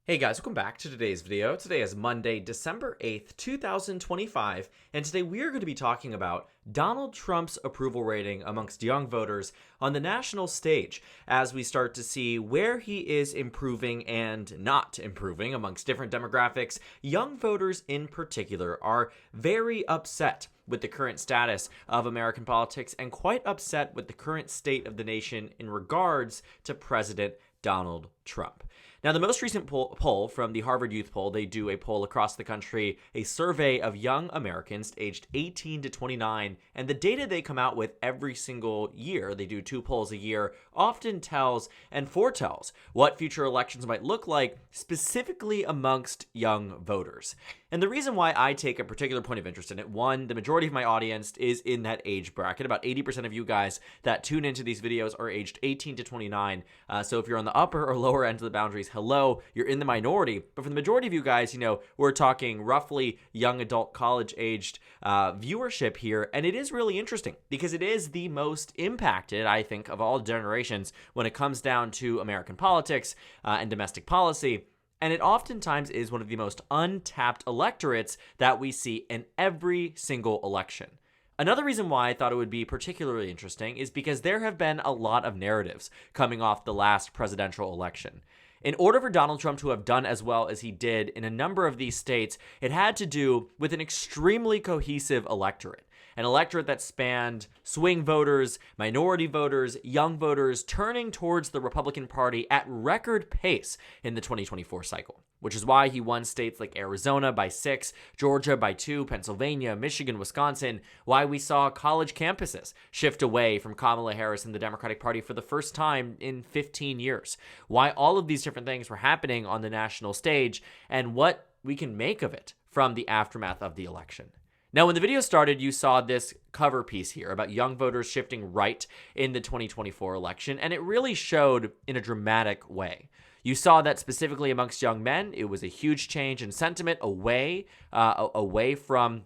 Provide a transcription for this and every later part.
Hey guys, welcome back to today's video. Today is Monday, December 8th, 2025, and today we are going to be talking about Donald Trump's approval rating amongst young voters on the national stage as we start to see where he is improving and not improving amongst different demographics. Young voters in particular are very upset with the current status of American politics and quite upset with the current state of the nation in regards to President Donald Trump. Now, the most recent poll from the Harvard Youth Poll, they do a poll across the country, a survey of young Americans aged 18 to 29, and the data they come out with every single year, they do 2 polls a year, often tells and foretells what future elections might look like, specifically amongst young voters. And the reason why I take a particular point of interest in it, one, the majority of my audience is in that age bracket. About 80% of you guys that tune into these videos are aged 18 to 29. So if you're on the upper or lower end of the boundaries, hello, you're in the minority. But for the majority of you guys, we're talking roughly young adult college-aged viewership here. And it is really interesting because it is the most impacted, I think, of all generations when it comes down to American politics and domestic policy. And it oftentimes is one of the most untapped electorates that we see in every single election. Another reason why I thought it would be particularly interesting is because there have been a lot of narratives coming off the last presidential election. In order for Donald Trump to have done as well as he did in a number of these states, it had to do with an extremely cohesive electorate. An electorate that spanned swing voters, minority voters, young voters, turning towards the Republican Party at record pace in the 2024 cycle, which is why he won states like Arizona by 6, Georgia by 2, Pennsylvania, Michigan, Wisconsin, why we saw college campuses shift away from Kamala Harris and the Democratic Party for the first time in 15 years, why all of these different things were happening on the national stage, and what we can make of it from the aftermath of the election. Now, when the video started, you saw this cover piece here about young voters shifting right in the 2024 election, and it really showed in a dramatic way. You saw that specifically amongst young men, it was a huge change in sentiment away from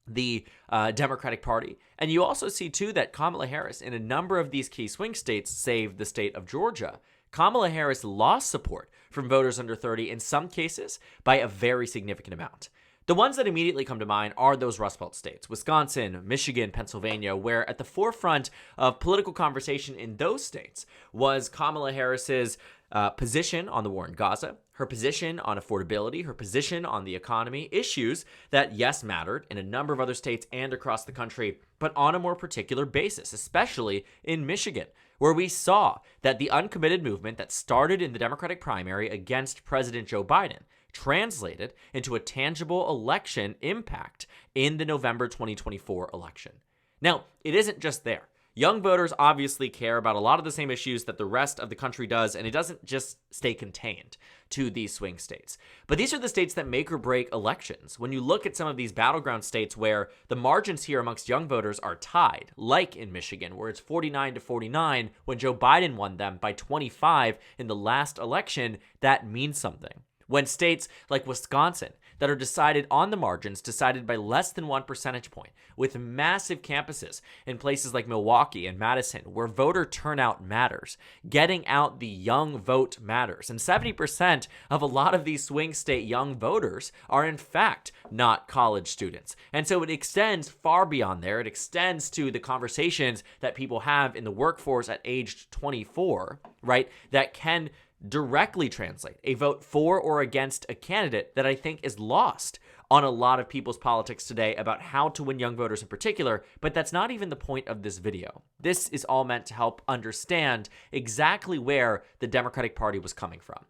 the Democratic Party. And you also see, too, that Kamala Harris in a number of these key swing states, save the state of Georgia, Kamala Harris lost support from voters under 30 in some cases by a very significant amount. The ones that immediately come to mind are those Rust Belt states, Wisconsin, Michigan, Pennsylvania, where at the forefront of political conversation in those states was Kamala Harris's position on the war in Gaza, her position on affordability, her position on the economy, issues that, yes, mattered in a number of other states and across the country, but on a more particular basis, especially in Michigan, where we saw that the uncommitted movement that started in the Democratic primary against President Joe Biden translated into a tangible election impact in the November 2024 election. Now, it isn't just there. Young voters obviously care about a lot of the same issues that the rest of the country does, and it doesn't just stay contained to these swing states. But these are the states that make or break elections. When you look at some of these battleground states where the margins here amongst young voters are tied, like in Michigan, where it's 49 to 49 when Joe Biden won them by 25 in the last election, that means something. When states like Wisconsin that are decided on the margins, decided by less than 1 percentage point, with massive campuses in places like Milwaukee and Madison, where voter turnout matters, getting out the young vote matters. And 70% of a lot of these swing state young voters are in fact not college students. And so it extends far beyond there. It extends to the conversations that people have in the workforce at age 24, right, that can directly translate a vote for or against a candidate that I think is lost on a lot of people's politics today about how to win young voters in particular, but that's not even the point of this video. This is all meant to help understand exactly where the Democratic Party was coming from.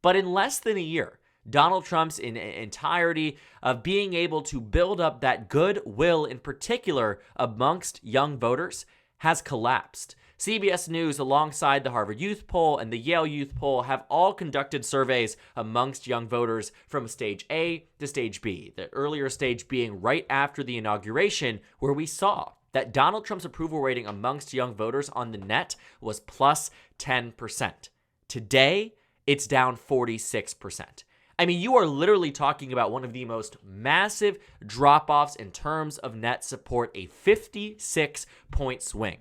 But in less than a year, Donald Trump's entirety of being able to build up that goodwill in particular amongst young voters has collapsed. CBS News, alongside the Harvard Youth Poll and the Yale Youth Poll, have all conducted surveys amongst young voters from stage A to stage B, the earlier stage being right after the inauguration, where we saw that Donald Trump's approval rating amongst young voters on the net was plus 10%. Today, it's down 46%. I mean, you are literally talking about one of the most massive drop-offs in terms of net support, a 56-point swing.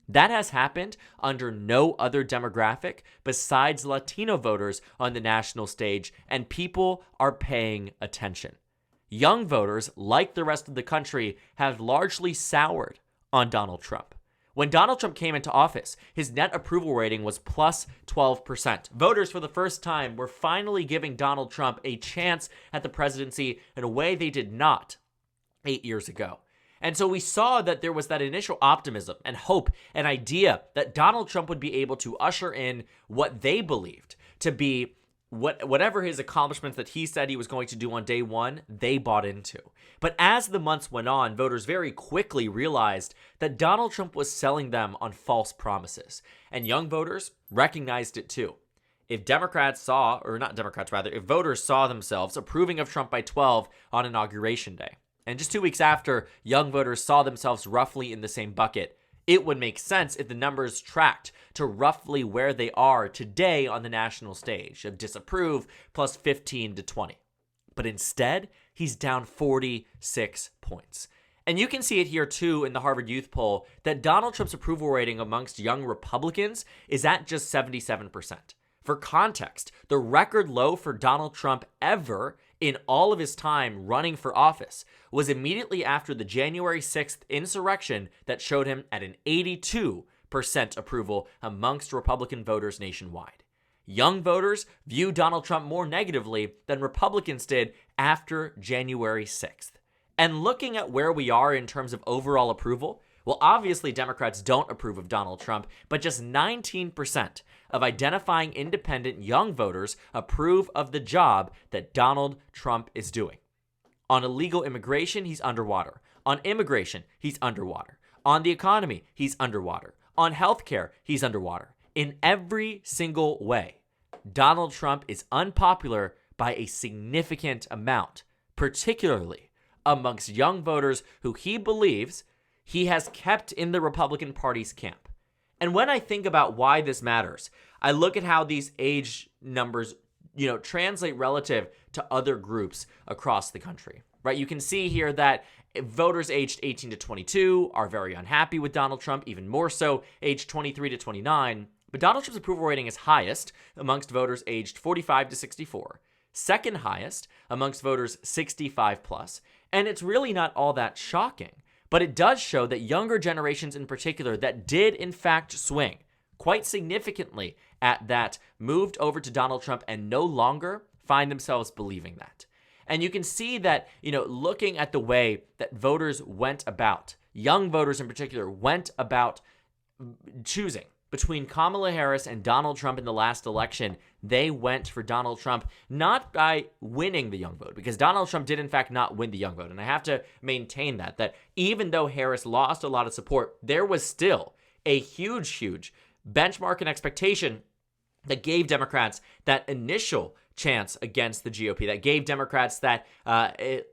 That has happened under no other demographic besides Latino voters on the national stage, and people are paying attention. Young voters, like the rest of the country, have largely soured on Donald Trump. When Donald Trump came into office, his net approval rating was plus 12%. Voters, for the first time, were finally giving Donald Trump a chance at the presidency in a way they did not 8 years ago. And so we saw that there was that initial optimism and hope and idea that Donald Trump would be able to usher in what they believed to be whatever his accomplishments that he said he was going to do on day one, they bought into. But as the months went on, voters very quickly realized that Donald Trump was selling them on false promises. And young voters recognized it too. If voters saw themselves approving of Trump by 12 on Inauguration Day, and just 2 weeks after, young voters saw themselves roughly in the same bucket, it would make sense if the numbers tracked to roughly where they are today on the national stage of disapprove plus 15 to 20. But instead, he's down 46 points. And you can see it here too in the Harvard Youth poll that Donald Trump's approval rating amongst young Republicans is at just 77%. For context, the record low for Donald Trump ever in all of his time running for office was immediately after the January 6th insurrection that showed him at an 82% approval amongst Republican voters nationwide. Young voters view Donald Trump more negatively than Republicans did after January 6th. And looking at where we are in terms of overall approval, well, obviously Democrats don't approve of Donald Trump, but just 19% of identifying independent young voters approve of the job that Donald Trump is doing. On illegal immigration, he's underwater. On immigration, he's underwater. On the economy, he's underwater. On healthcare, he's underwater. In every single way, Donald Trump is unpopular by a significant amount, particularly amongst young voters who he believes he has kept in the Republican Party's camp. And when I think about why this matters, I look at how these age numbers, translate relative to other groups across the country, right? You can see here that voters aged 18 to 22 are very unhappy with Donald Trump, even more so aged 23 to 29. But Donald Trump's approval rating is highest amongst voters aged 45 to 64, second highest amongst voters 65 plus. And it's really not all that shocking. But it does show that younger generations in particular that did in fact swing quite significantly at that moved over to Donald Trump and no longer find themselves believing that. And you can see that, looking at the way that voters went about, young voters in particular went about choosing between Kamala Harris and Donald Trump in the last election, they went for Donald Trump, not by winning the young vote, because Donald Trump did in fact not win the young vote. And I have to maintain that even though Harris lost a lot of support, there was still a huge benchmark and expectation that gave Democrats that initial chance against the GOP, that gave Democrats that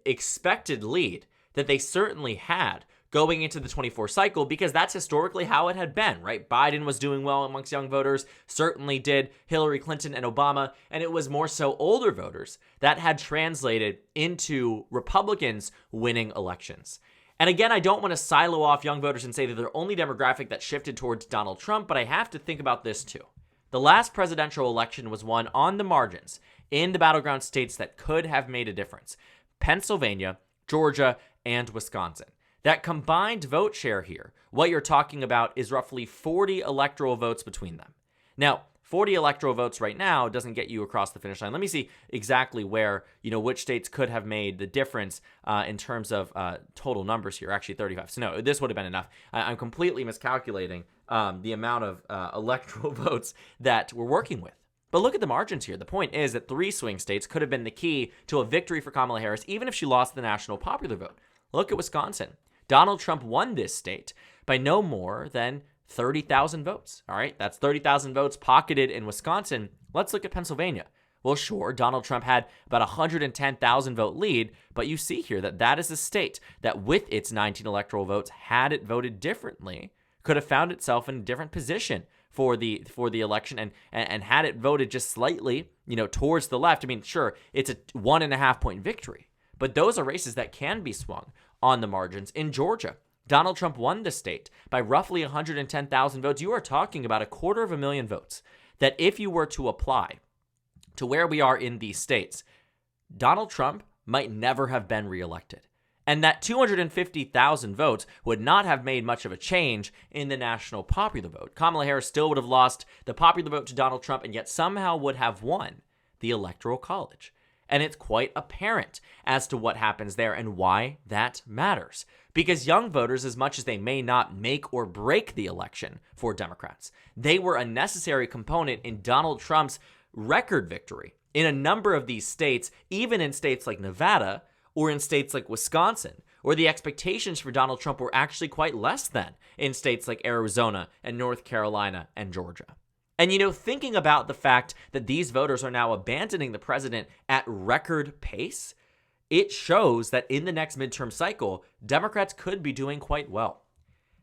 expected lead that they certainly had going into the 24 cycle, because that's historically how it had been, right? Biden was doing well amongst young voters, certainly did Hillary Clinton and Obama, and it was more so older voters that had translated into Republicans winning elections. And again, I don't want to silo off young voters and say that they're the only demographic that shifted towards Donald Trump, but I have to think about this too. The last presidential election was won on the margins in the battleground states that could have made a difference: Pennsylvania, Georgia, and Wisconsin. That combined vote share here, what you're talking about is roughly 40 electoral votes between them. Now, 40 electoral votes right now doesn't get you across the finish line. Let me see exactly where, which states could have made the difference in terms of total numbers here. Actually, 35. So no, this would have been enough. I'm completely miscalculating the amount of electoral votes that we're working with. But look at the margins here. The point is that 3 swing states could have been the key to a victory for Kamala Harris, even if she lost the national popular vote. Look at Wisconsin. Donald Trump won this state by no more than 30,000 votes. All right, that's 30,000 votes pocketed in Wisconsin. Let's look at Pennsylvania. Well, sure, Donald Trump had about 110,000 vote lead, but you see here that is a state that with its 19 electoral votes, had it voted differently, could have found itself in a different position for the election, and had it voted just slightly, towards the left. I mean, sure, it's a 1.5 point victory, but those are races that can be swung on the margins. In Georgia, Donald Trump won the state by roughly 110,000 votes. You are talking about 250,000 votes that if you were to apply to where we are in these states, Donald Trump might never have been reelected. And that 250,000 votes would not have made much of a change in the national popular vote. Kamala Harris still would have lost the popular vote to Donald Trump and yet somehow would have won the Electoral College. And it's quite apparent as to what happens there and why that matters. Because young voters, as much as they may not make or break the election for Democrats, they were a necessary component in Donald Trump's record victory in a number of these states, even in states like Nevada or in states like Wisconsin, where the expectations for Donald Trump were actually quite less than in states like Arizona and North Carolina and Georgia. And, thinking about the fact that these voters are now abandoning the president at record pace, it shows that in the next midterm cycle, Democrats could be doing quite well.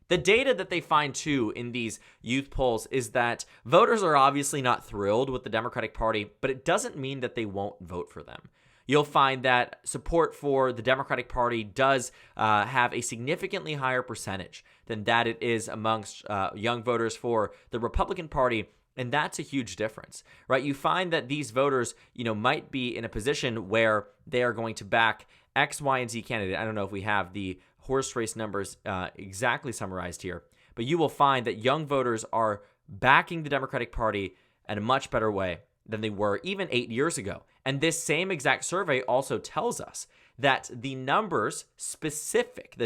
The data that they find, too, in these youth polls is that voters are obviously not thrilled with the Democratic Party, but it doesn't mean that they won't vote for them. You'll find that support for the Democratic Party does have a significantly higher percentage than that it is amongst young voters for the Republican Party, and that's a huge difference, right? You find that these voters, might be in a position where they are going to back X, Y, and Z candidate. I don't know if we have the horse race numbers exactly summarized here, but you will find that young voters are backing the Democratic Party in a much better way than they were even 8 years ago. And this same exact survey also tells us that the numbers specific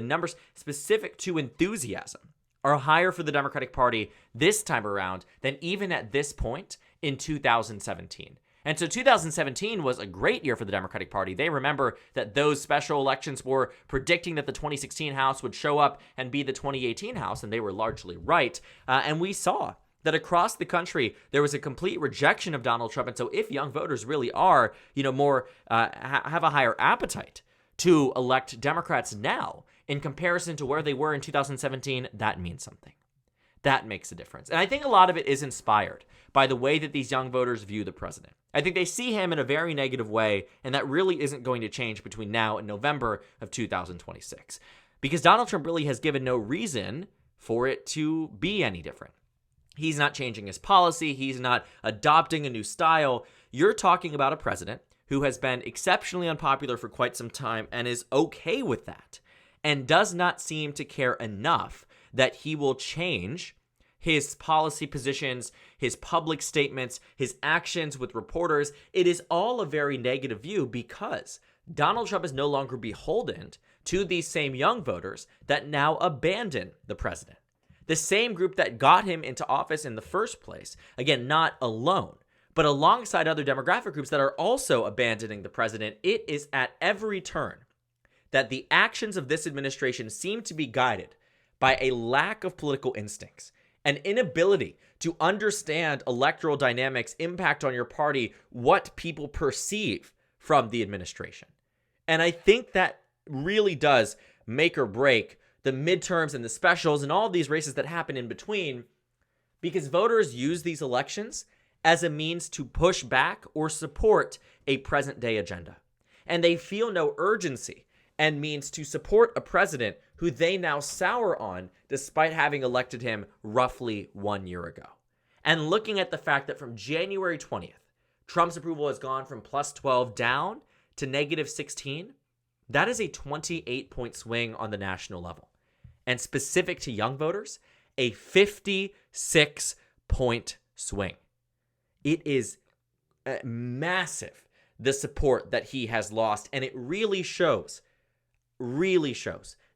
to enthusiasm are higher for the Democratic Party this time around than even at this point in 2017. And so 2017 was a great year for the Democratic Party. They remember that those special elections were predicting that the 2016 House would show up and be the 2018 House, and they were largely right. And we saw that across the country, there was a complete rejection of Donald Trump. And so if young voters really are, more, have a higher appetite to elect Democrats now in comparison to where they were in 2017, that means something. That makes a difference. And I think a lot of it is inspired by the way that these young voters view the president. I think they see him in a very negative way, and that really isn't going to change between now and November of 2026. Because Donald Trump really has given no reason for it to be any different. He's not changing his policy. He's not adopting a new style. You're talking about a president who has been exceptionally unpopular for quite some time and is okay with that and does not seem to care enough that he will change his policy positions, his public statements, his actions with reporters. It is all a very negative view because Donald Trump is no longer beholden to these same young voters that now abandon the president. The same group that got him into office in the first place, again, not alone, but alongside other demographic groups that are also abandoning the president. It is at every turn that the actions of this administration seem to be guided by a lack of political instincts, an inability to understand electoral dynamics, impact on your party, what people perceive from the administration. And I think that really does make or break the midterms and the specials and all these races that happen in between, because voters use these elections as a means to push back or support a present day agenda. And they feel no urgency and means to support a president who they now sour on despite having elected him roughly 1 year ago. And looking at the fact that from January 20th, Trump's approval has gone from plus 12 down to negative 16, that is a 28-point swing on the national level. And specific to young voters, a 56-point swing. It is massive, the support that he has lost, and it really shows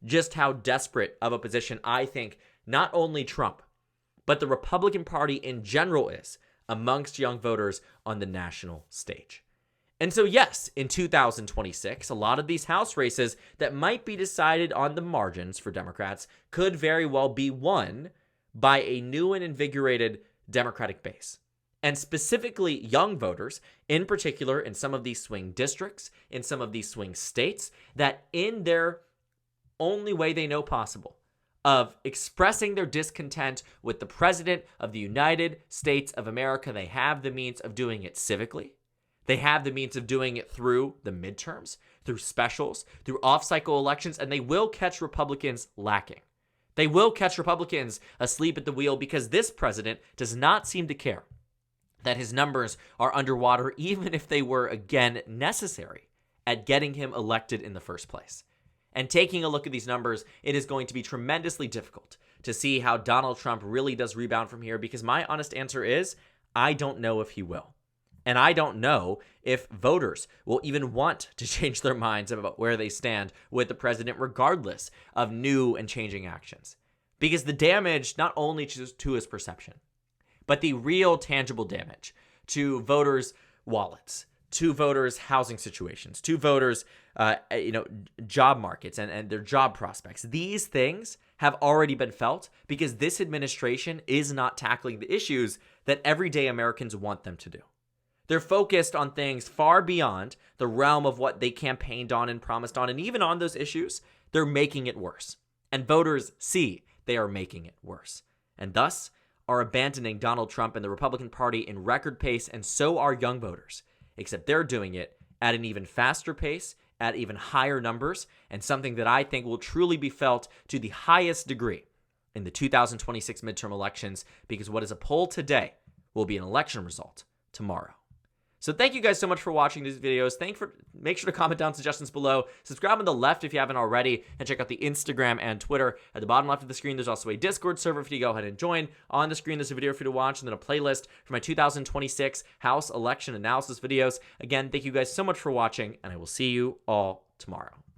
just how desperate of a position I think not only Trump, but the Republican Party in general is amongst young voters on the national stage. And so yes, in 2026, a lot of these House races that might be decided on the margins for Democrats could very well be won by a new and invigorated Democratic base. And specifically young voters, in particular in some of these swing districts, in some of these swing states, that in their only way they know possible of expressing their discontent with the President of the United States of America, they have the means of doing it civically. They have the means of doing it through the midterms, through specials, through off-cycle elections, and they will catch Republicans lacking. They will catch Republicans asleep at the wheel because this president does not seem to care that his numbers are underwater, even if they were, again, necessary at getting him elected in the first place. And taking a look at these numbers, it is going to be tremendously difficult to see how Donald Trump really does rebound from here, because my honest answer is, I don't know if he will. And I don't know if voters will even want to change their minds about where they stand with the president, regardless of new and changing actions. Because the damage, not only to his perception, but the real tangible damage to voters' wallets, to voters' housing situations, to voters' job markets and their job prospects. These things have already been felt because this administration is not tackling the issues that everyday Americans want them to do. They're focused on things far beyond the realm of what they campaigned on and promised on. And even on those issues, they're making it worse. And voters see they are making it worse. And thus are abandoning Donald Trump and the Republican Party in record pace. And so are young voters. Except they're doing it at an even faster pace, at even higher numbers, and something that I think will truly be felt to the highest degree in the 2026 midterm elections, because what is a poll today will be an election result tomorrow. So thank you guys so much for watching these videos. Make sure to comment down suggestions below. Subscribe on the left if you haven't already, and check out the Instagram and Twitter. At the bottom left of the screen, there's also a Discord server for you to go ahead and join. On the screen, there's a video for you to watch, and then a playlist for my 2026 House election analysis videos. Again, thank you guys so much for watching, and I will see you all tomorrow.